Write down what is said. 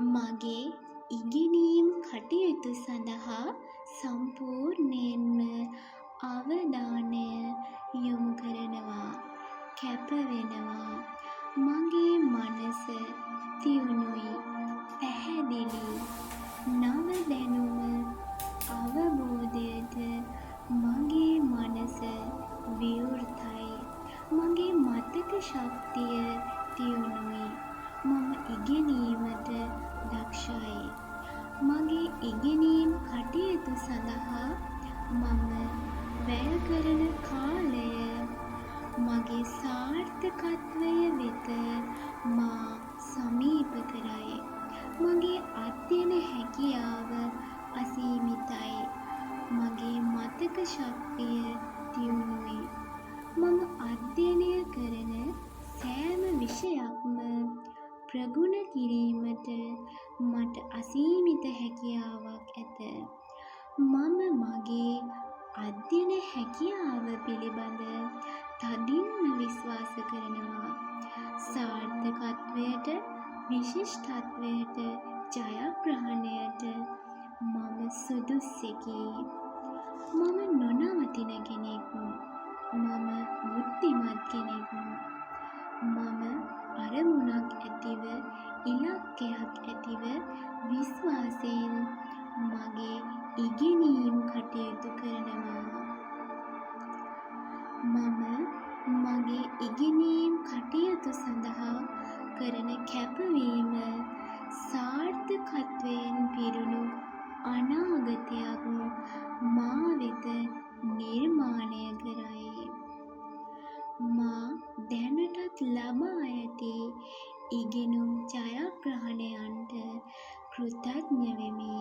මගේ ඉගෙනීම් කටයුතු සඳහා සම්පූර්ණයෙන්ම අවධානය යොමු කරනවා, කැප වෙනවා. මගේ මනස තියුණුයි, පැහැදිලි, නව දැනුම අවබෝධයට මගේ මනස විවෘතයි. මගේ මතක ශක්තිය තියුණුයි. මම ඉගෙනීමට දක්ෂයි. මගේ ඉගෙනීම් කටයුතු සඳහා මම වැය කරන කාලය මගේ සාර්ථකත්වය වෙත මා සමීප කරයි. මගේ අධ්‍යයන හැකියාව අසීමිතයි. මගේ මතක ශක්තිය තියුණුයි. මම අධ්‍යයනය කරන සෑම විෂයක්ම ප්‍රගුණ කිරීමට මට අසීමිත හැකියාවක් ඇත. මම මගේ අධ්‍යයන හැකියාව පිළිබඳ තදින්ම විශ්වාස කරනවා. සාර්ථකත්වයට, විශිෂ්ටත්වයට, ජයග්‍රහණයට මම සුදුස්සෙකි. මම නොනවතින කෙනෙක්. මම බුද්ධිමත් කෙනෙක්. මම අරමුණක් ඇතිව, ඉලක්කයක් ඇතිව විශ්වාසයෙන් මගේ ඉගෙනීම් කටයුතු කරනවා. මම මගේ ඉගෙනීම් කටයුතු සඳහා කරන කැපවීම සාර්ථකත්වයෙන් පිරුණු අනාගතයක් මා වෙත නිර්මාණය කරයි. මා දැනටත් ලබා ඇති ඉගෙනුම් ජයග්‍රහණයන්ට කෘතඥ වෙමි.